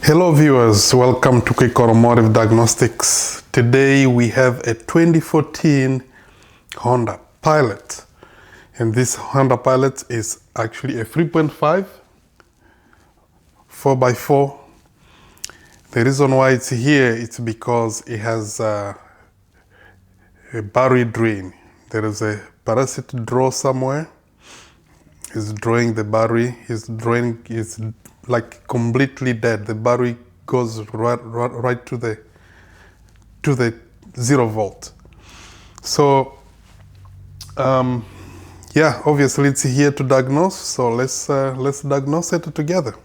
Hello viewers, welcome to Quick Automotive Diagnostics. Today we have a 2014 Honda Pilot, and this Honda Pilot is actually a 3.5 4x4. The reason why it's here is because it has a battery drain. There is a parasite draw somewhere. It's drawing the battery. It's like completely dead. The battery goes right to the 0 volt. So yeah, obviously it's here to diagnose. So let's diagnose it together.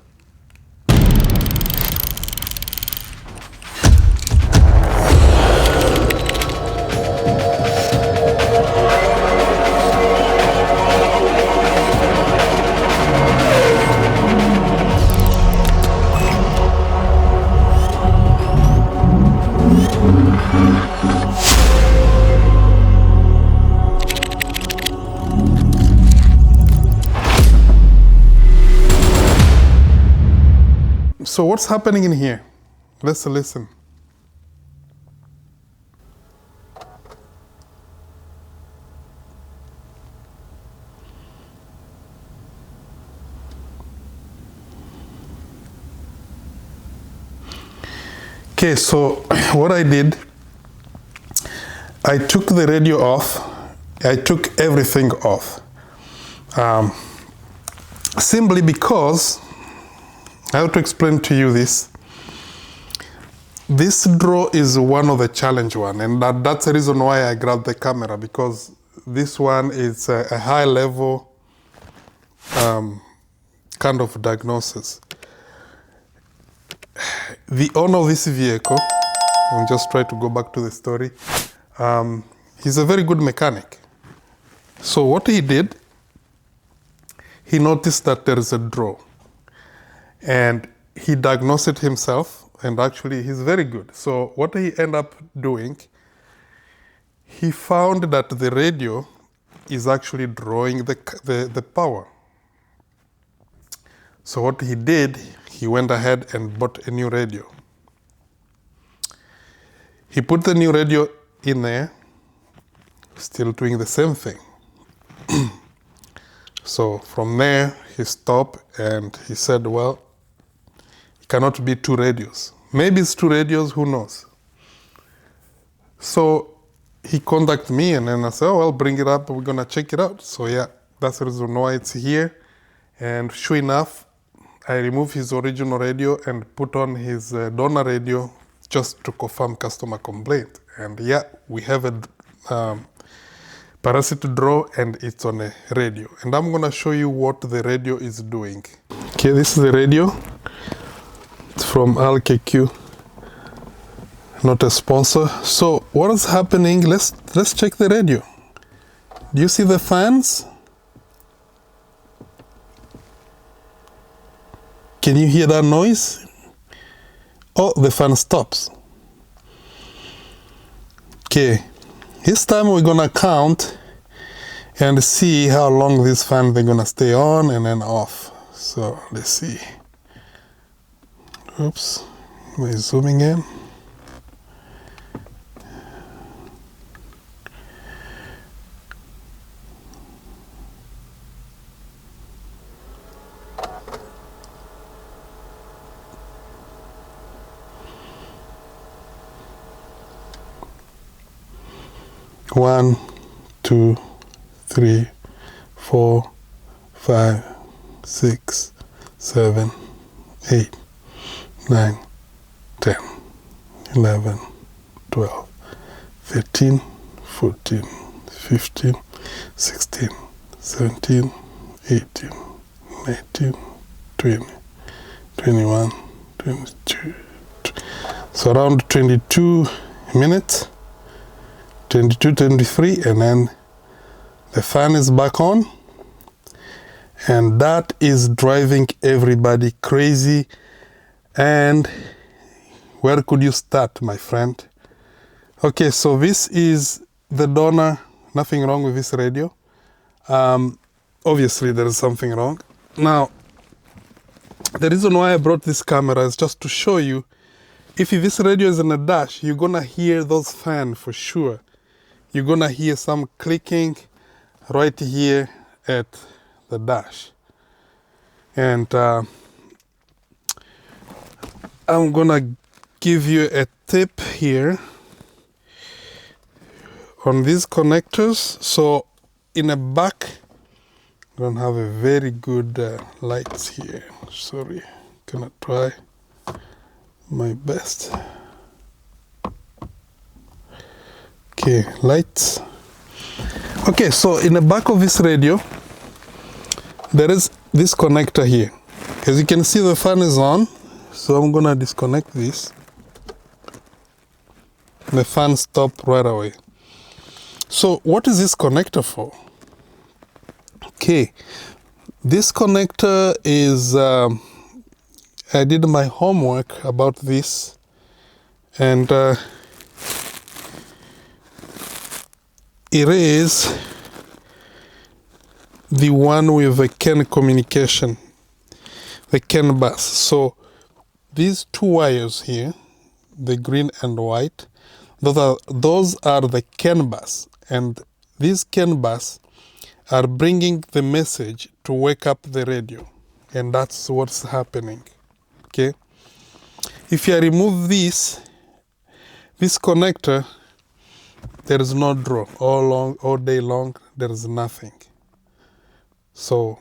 So what's happening in here? Let's listen. Okay, so what I did, I took the radio off. I took everything off. Simply because I have to explain to you this. This draw is one of the challenge one, and that's the reason why I grabbed the camera, because this one is a high level kind of diagnosis. The owner of this vehicle, I'll just try to go back to the story. He's a very good mechanic. So what he did, he noticed that there is a draw. And he diagnosed it himself, and actually he's very good. So what he ended up doing, he found that the radio is actually drawing the power. So what he did, he went ahead and bought a new radio. He put the new radio in there, still doing the same thing. So from there, he stopped and he said, well, it cannot be two radios. Maybe it's two radios, who knows? So he contacted me, and then I said, oh, well, bring it up, we're gonna check it out. So yeah, that's the reason why it's here. And sure enough, I removed his original radio and put on his donor radio just to confirm customer complaint. And yeah, we have a parasite draw, and it's on a radio. And I'm gonna show you what the radio is doing. Okay, this is the radio. It's from LKQ, not a sponsor. So what is happening? Let's check the radio. Do you see the fans? Can you hear that noise? Oh, the fan stops. Okay, this time we're gonna count and see how long this fan they're gonna stay on and then off. So let's see. Oops, we're zooming in. One, 2, 3, 4, 5, 6, 7, 8, 9, 10, 11, 12, 13, 14, 15, 16, 17, 18, 19, 20, 21, 22. So around 22 minutes. 22, 23, and then the fan is back on, and that is driving everybody crazy. And where could you start, my friend? Okay, so this is the donor. Nothing wrong with this radio. Obviously there is something wrong. Now The reason why I brought this camera is just to show you, if this radio is in a dash, you're gonna hear those fans for sure. You're gonna hear some clicking right here at the dash. And I'm gonna give you a tip here on these connectors. So in the back, I don't have a very good lights here. Sorry, gonna try my best. Okay, lights. Okay, so in the back of this radio, there is this connector here. As you can see, the fan is on, so I'm gonna disconnect this. The fan stopped right away. So what is this connector for? Okay, this connector is, I did my homework about this, and it is the one with the CAN communication, the CAN bus. So these two wires here, the green and white, those are the CAN bus, and these CAN bus are bringing the message to wake up the radio, and that's what's happening. Okay, if I remove this connector, there is no draw. All day long, there is nothing. So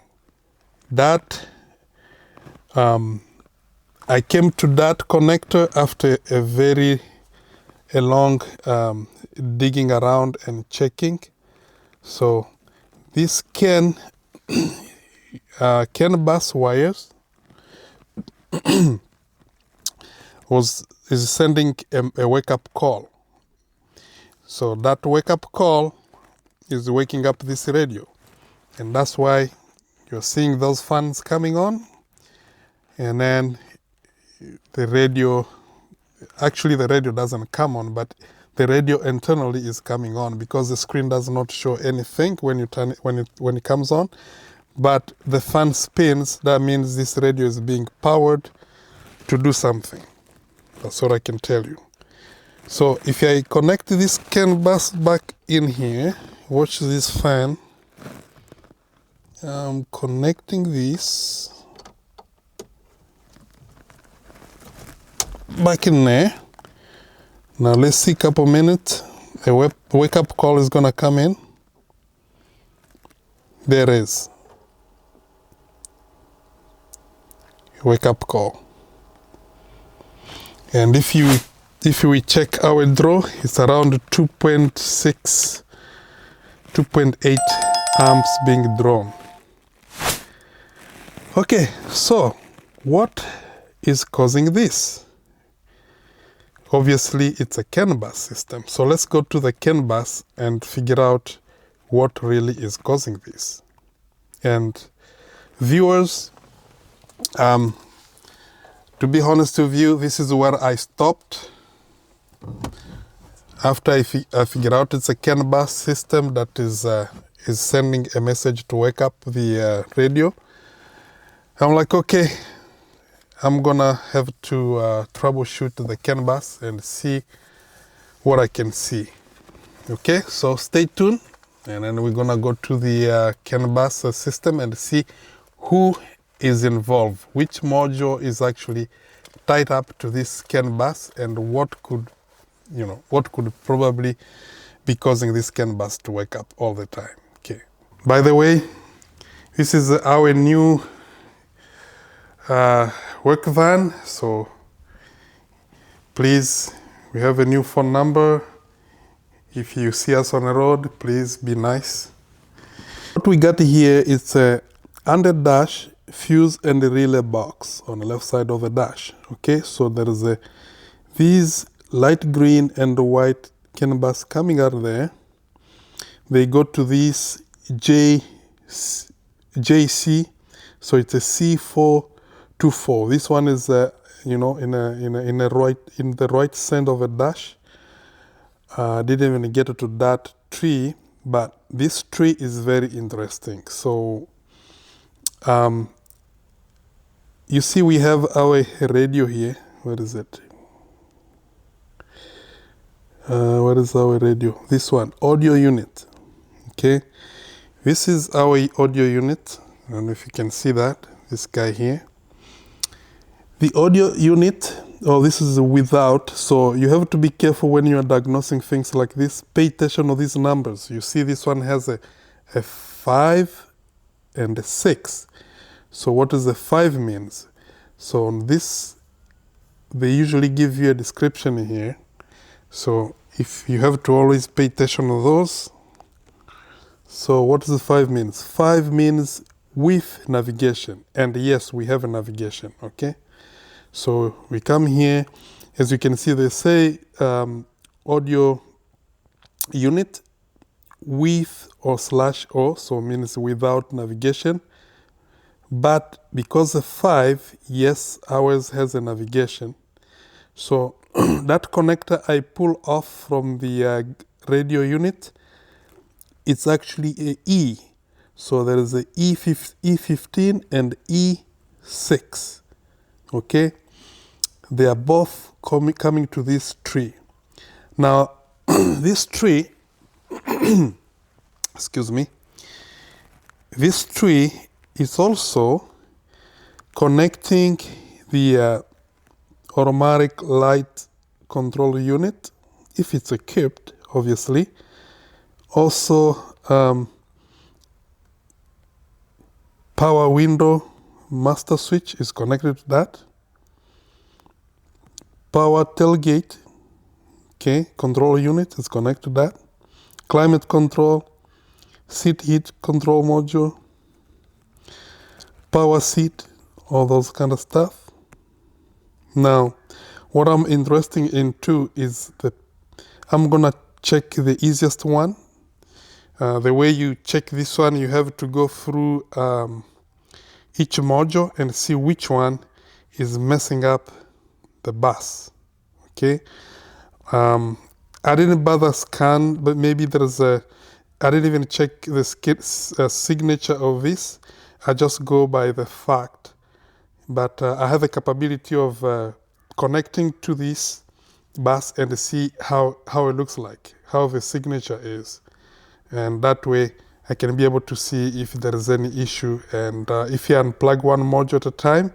that I came to that connector after a long digging around and checking. So this CAN bus wires is sending a wake-up call. So that wake-up call is waking up this radio, and that's why you're seeing those fans coming on. And then the radio, actually the radio doesn't come on, but the radio internally is coming on, because the screen does not show anything when you turn it, when it comes on. But the fan spins. That means this radio is being powered to do something. That's what I can tell you. So if I connect this CAN bus back in here, watch this fan. I'm connecting this back in there. Now let's see, a couple minutes, a wake-up call is gonna come in. There is a wake-up call. And if we check our draw, it's around 2.6, 2.8 amps being drawn. Okay, so what is causing this? Obviously, it's a CAN bus system. So let's go to the CAN bus and figure out what really is causing this. And viewers, to be honest with you, this is where I stopped. After I figure out it's a CAN bus system that is sending a message to wake up the radio, I'm like, okay, I'm gonna have to troubleshoot the CAN bus and see what I can see. Okay, so stay tuned, and then we're gonna go to the CAN bus system and see who is involved, which module is actually tied up to this CAN bus, and what could probably be causing this CAN bus to wake up all the time. Okay. By the way, this is our new work van, so please, we have a new phone number. If you see us on the road, please be nice. What we got here is a under dash fuse and a relay box on the left side of the dash. Okay, so there is these light green and white CAN bus coming out of there. They go to this JC, so it's a C424. This one is in the right side of a dash. Didn't even get to that tree, but this tree is very interesting. So you see we have our radio here. What is it? What is our radio? This one, audio unit. Okay, this is our audio unit. I don't know if you can see that, this guy here. The audio unit, this is without, so you have to be careful when you are diagnosing things like this. Pay attention to these numbers. You see this one has a 5 and a 6. So what does the 5 means? So on this, they usually give you a description here. So if you have to always pay attention to those. So what does the 5 means? 5 means with navigation. And yes, we have a navigation, okay? So we come here, as you can see, they say audio unit with or /o, so means without navigation. But because of 5, yes, ours has a navigation. So that connector I pull off from the radio unit, it's actually a E. So there is a E15 and E6, okay? They are both coming to this tree. Now, this tree, excuse me, this tree is also connecting the automatic light control unit, if it's equipped, obviously. Also, power window master switch is connected to that. Power tailgate, okay, control unit is connected to that. Climate control, seat heat control module, power seat, all those kind of stuff. Now, what I'm interested in too is I'm gonna check the easiest one. The way you check this one, you have to go through each module and see which one is messing up the bus, okay? I didn't bother scan, but maybe I didn't even check the signature of this. I just go by the fact. But I have the capability of connecting to this bus and see how it looks like, how the signature is. And that way I can be able to see if there is any issue. And if you unplug one module at a time,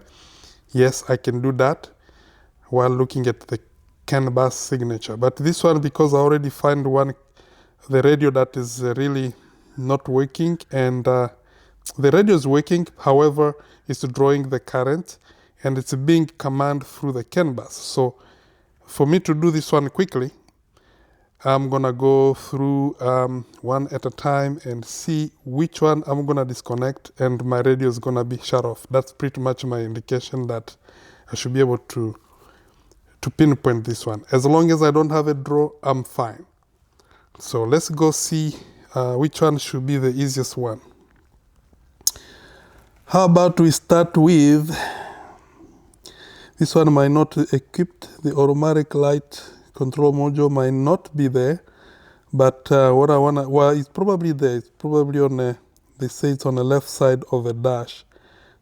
yes, I can do that while looking at the CAN bus signature. But this one, because I already find the radio that is really not working, and the radio is working, however, it's drawing the current, and it's being commanded through the CAN bus. So for me to do this one quickly, I'm gonna go through one at a time and see which one I'm gonna disconnect, and my radio is gonna be shut off. That's pretty much my indication that I should be able to pinpoint this one. As long as I don't have a draw, I'm fine. So let's go see which one should be the easiest one. How about we start with this one? Might not equipped. The automatic light control module might not be there, but what I wanna, well, it's probably there. It's probably on they say it's on the left side of the dash.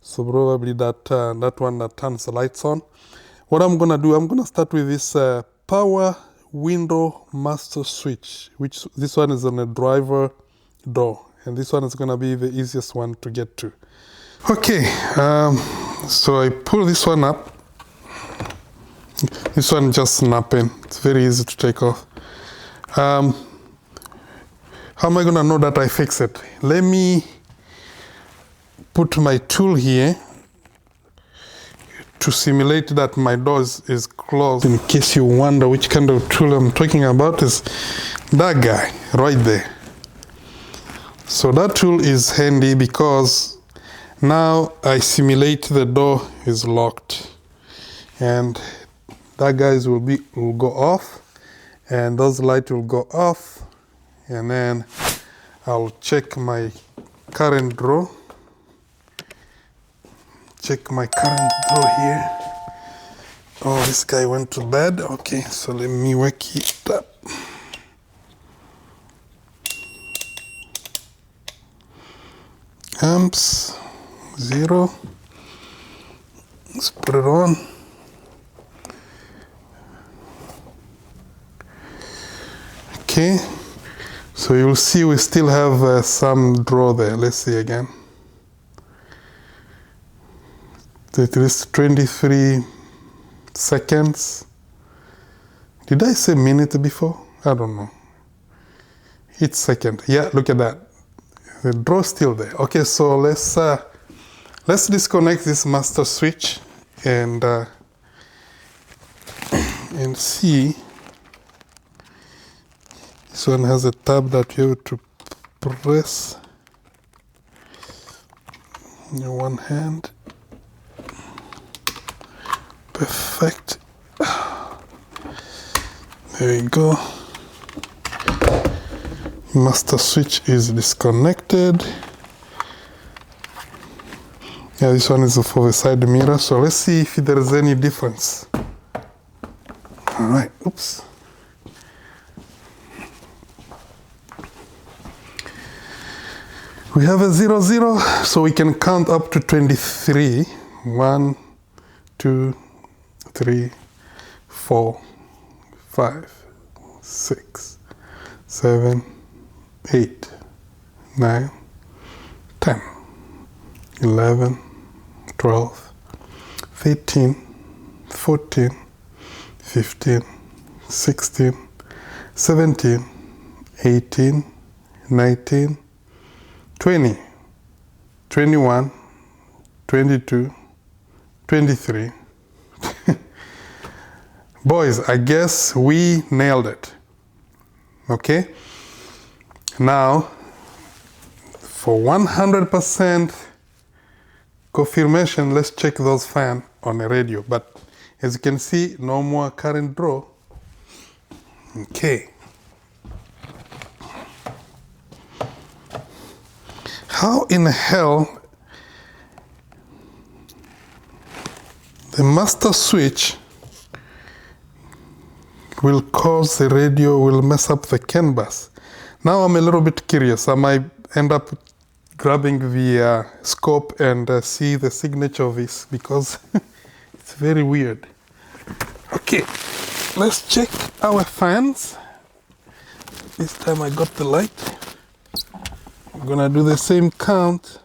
So probably that one that turns the lights on. What I'm gonna do, I'm gonna start with this power window master switch, which this one is on a driver door, and this one is gonna be the easiest one to get to. Okay, so I pull this one up. This one just snapping. It's very easy to take off. How am I gonna know that I fix it? Let me put my tool here to simulate that my door is closed. In case you wonder which kind of tool I'm talking about, is that guy right there. So that tool is handy because now I simulate the door is locked, and that guys will go off, and those lights will go off, and then I'll check my current draw. Check my current draw here. Oh, this guy went to bed. Okay, so let me wake it up. Amps 0. Let's put it on. Okay, so you'll see we still have some draw there. Let's see again. It is 23 seconds. Did I say minute before? I don't know. Each second. Yeah, look at that. The draw is still there. Okay, so let's disconnect this master switch and see. This one has a tab that you have to press in your one hand. Perfect. There you go. Master switch is disconnected. Yeah, this one is for the side mirror. So let's see if there is any difference. All right. Oops. We have a 0, 0, so we can count up to 23. 1, 2, 3, 4, 5, 6, 7, 8, 9, 10, 11, 12, 13, 14, 15, 16, 17, 18, 19, 20, 21, 22, 23. Boys, I guess we nailed it. Okay? Now, for 100% confirmation, let's check those fans on the radio. But as you can see, no more current draw. Okay. How in hell the master switch will cause the radio, will mess up the CAN bus? Now I'm a little bit curious. I might end up grabbing the scope and see the signature of this because it's very weird. Okay, let's check our fans. This time I got the light. I'm gonna do the same count.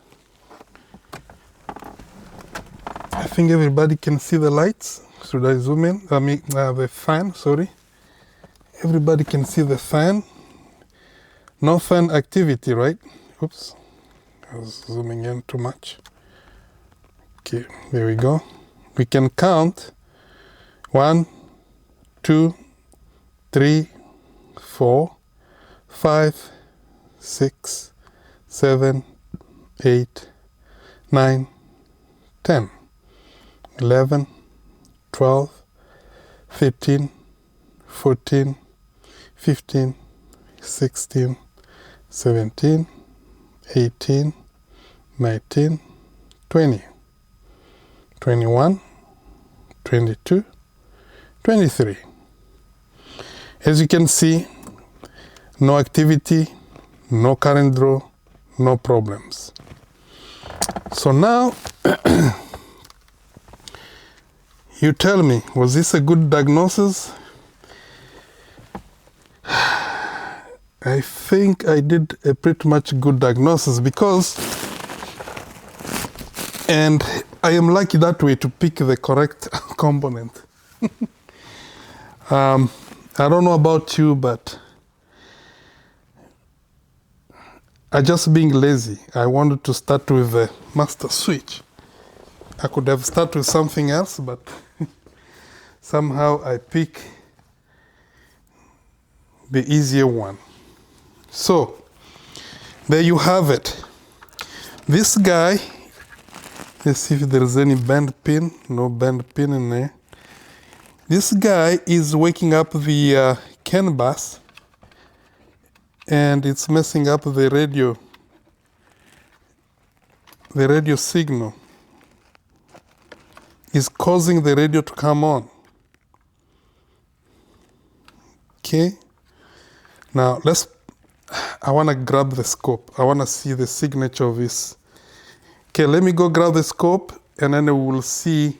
I think everybody can see the lights. Should I zoom in? I mean, the fan, sorry. Everybody can see the fan. No fan activity, right? Oops, I was zooming in too much. Okay, there we go. We can count 1, 2, 3, 4, 5, 6, 7, 8, 9, 10, 11, 12, 13, 14, 15, 16, 17, 18, 19, 20, 21, 22, 23. As you can see, no activity, no current draw, no problems. So now, you tell me, was this a good diagnosis? I think I did a pretty much good diagnosis because, and I am lucky that way to pick the correct component. I don't know about you, but I just being lazy. I wanted to start with the master switch. I could have started with something else, but somehow I pick the easier one. So, there you have it. This guy, let's see if there's any bend pin. No bend pin in there. This guy is waking up the CAN bus and it's messing up the radio signal. It's causing the radio to come on. Okay. Now I want to grab the scope. I want to see the signature of this. Okay, let me go grab the scope and then we will see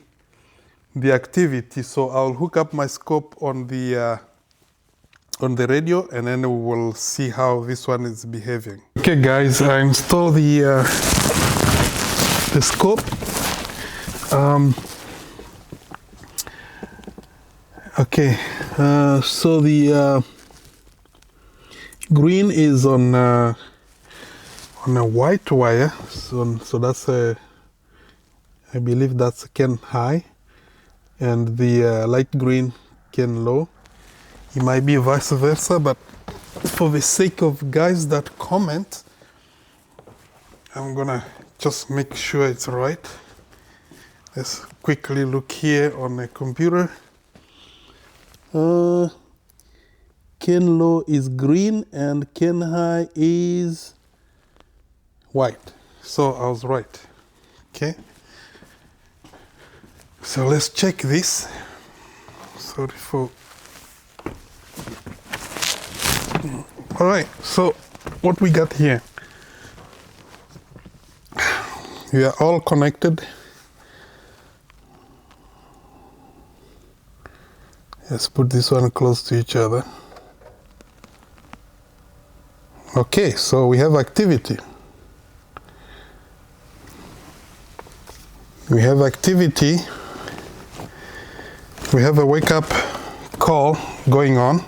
the activity. So I'll hook up my scope on the radio, and then we will see how this one is behaving. Okay guys, I installed the scope. Okay, so the green is on a white wire, so that's a, I believe that's Ken high, and the light green Ken low. It might be vice versa, but for the sake of guys that comment, I'm gonna just make sure it's right. Let's quickly look here on the computer. Ken low is green and Ken high is white. So I was right. Okay. So let's check this. Sorry for. All right. So what we got here? We are all connected. Let's put this one close to each other. Okay, so we have activity. We have activity. We have a wake-up call going on.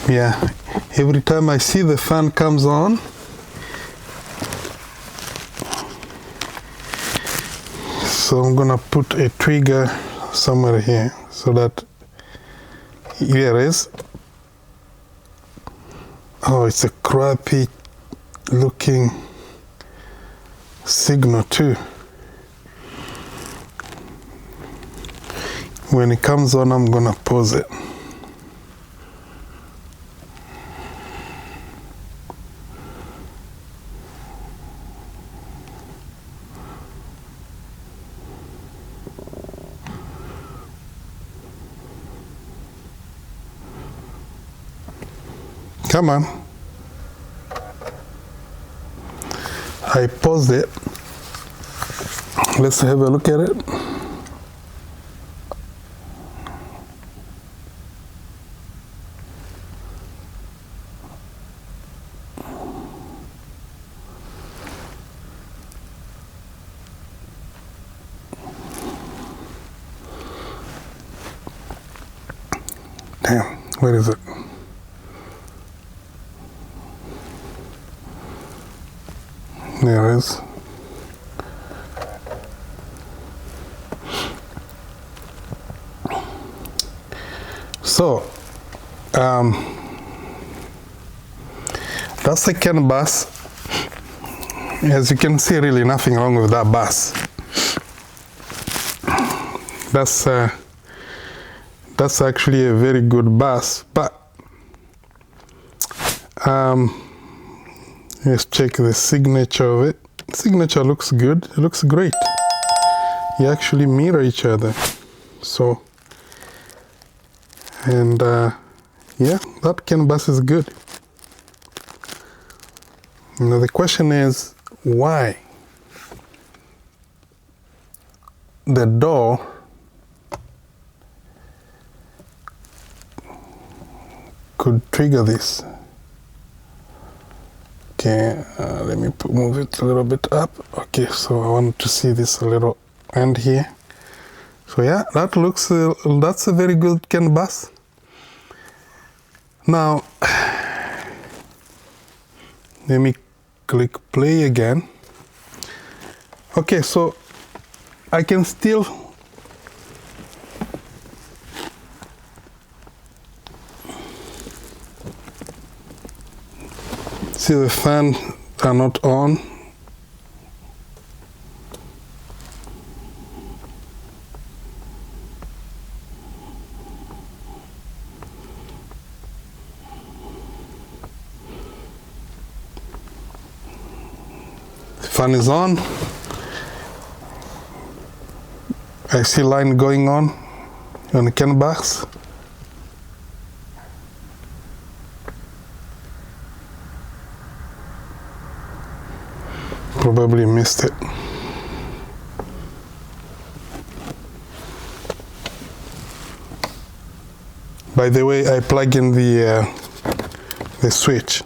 Yeah, every time I see the fan comes on, so I'm gonna put a trigger somewhere here so that here it is. Oh, it's a crappy looking signal too. When it comes on, I'm gonna pause it. Come on. I paused it. Let's have a look at it. Damn, where is it? There it is. So, that's the CAN bus. As you can see, really nothing wrong with that bus. That's actually a very good bus, but let's check the signature of it. Signature looks good. It looks great. You actually mirror each other. So, and yeah, that CAN bus is good. Now the question is, why the door could trigger this? Okay, let me move it a little bit up. Okay, so I want to see this a little end here. So yeah, that looks, that's a very good CAN bus. Now, let me click play again. Okay, so I can still see the fan are not on. The fan is on. I see line going on the CAN bus. probably missed it. By the way, I plug in the switch.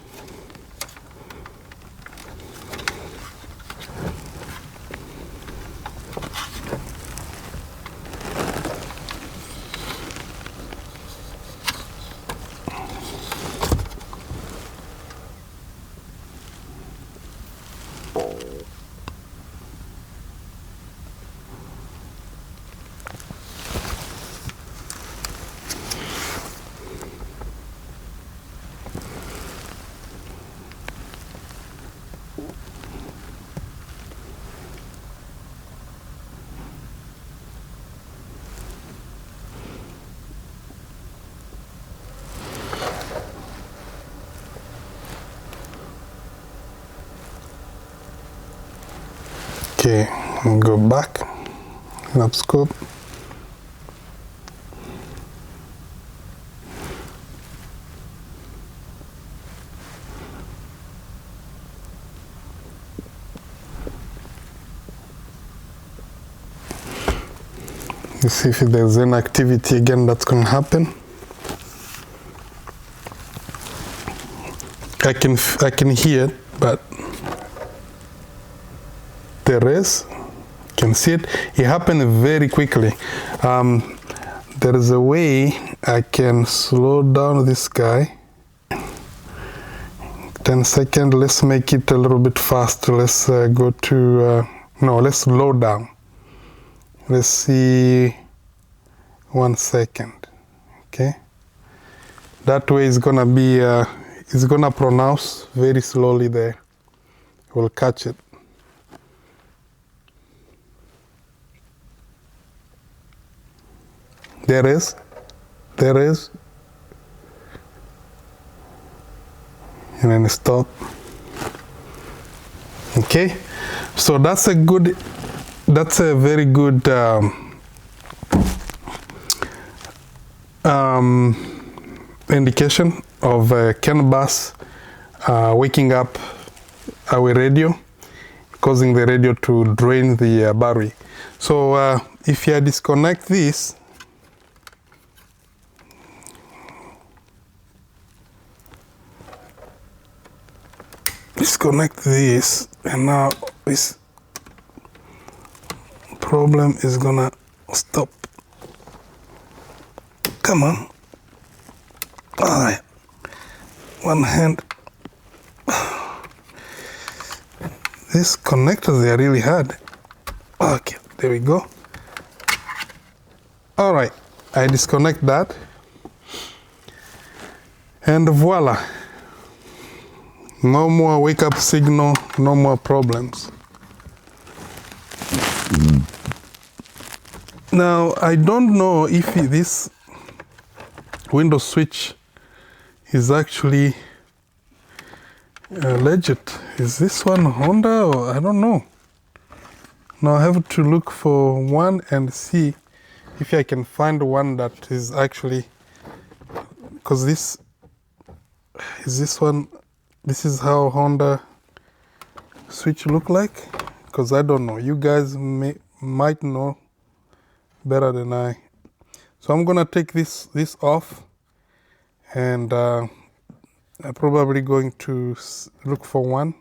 Okay, I'll go back, Oscilloscope. Let's see if there's any activity again that's going to happen. I can hear it, but there is. You can see it. It happened very quickly. There is a way I can slow down this guy. 10 seconds. Let's make it a little bit faster. Let's go to no. Let's slow down. Let's see. 1 second. Okay. That way it's gonna be. It's gonna pronounce very slowly there. We'll catch it. There is. And then stop. Okay, so that's a very good indication of CAN bus waking up our radio, causing the radio to drain the battery. So if I disconnect this, and now this problem is gonna stop. Come on. All right. One hand. These connectors, they are really hard. Okay, there we go. All right, I disconnect that. And voila. No more wake up signal, no more problems. Now, I don't know if this Windows switch is actually legit. Is this one Honda or I don't know. Now I have to look for one and see if I can find one that is actually, because this is this one. This is how Honda switch look like, because I don't know. You guys might know better than I. So I'm gonna take this off, and I'm probably going to look for one.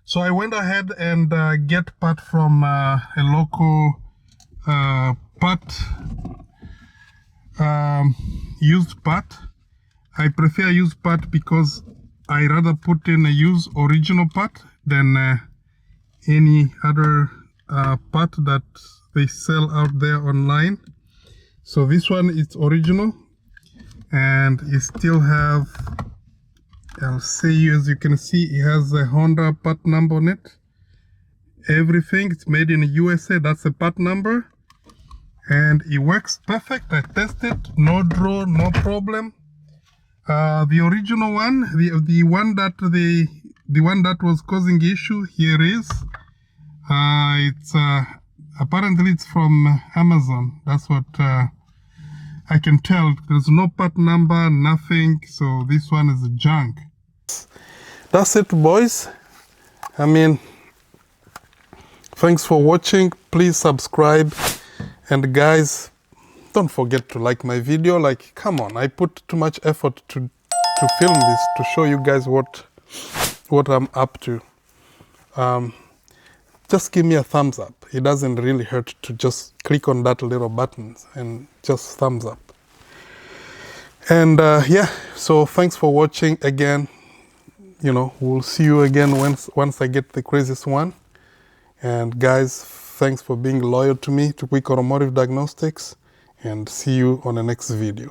So I went ahead and get part from a local part, used part. I prefer used part because I rather put in a used original part than any other part that they sell out there online. So this one is original, and it still have, I'll say, as you can see, it has a Honda part number on it. Everything, it's made in the USA, that's the part number. And it works perfect. I tested, no draw, no problem. The original one, the one that was causing issue, here is. It's apparently it's from Amazon. That's what I can tell. There's no part number, nothing. So this one is junk. That's it, boys. I mean, Thanks for watching. Please subscribe. And guys, don't forget to like my video. Like, come on, I put too much effort to film this, to show you guys what I'm up to. Just give me a thumbs up. It doesn't really hurt to just click on that little button and just thumbs up. And yeah, so thanks for watching again. You know, we'll see you again once I get the craziest one. And guys, thanks for being loyal to me, to Quick Automotive Diagnostics, and see you on the next video.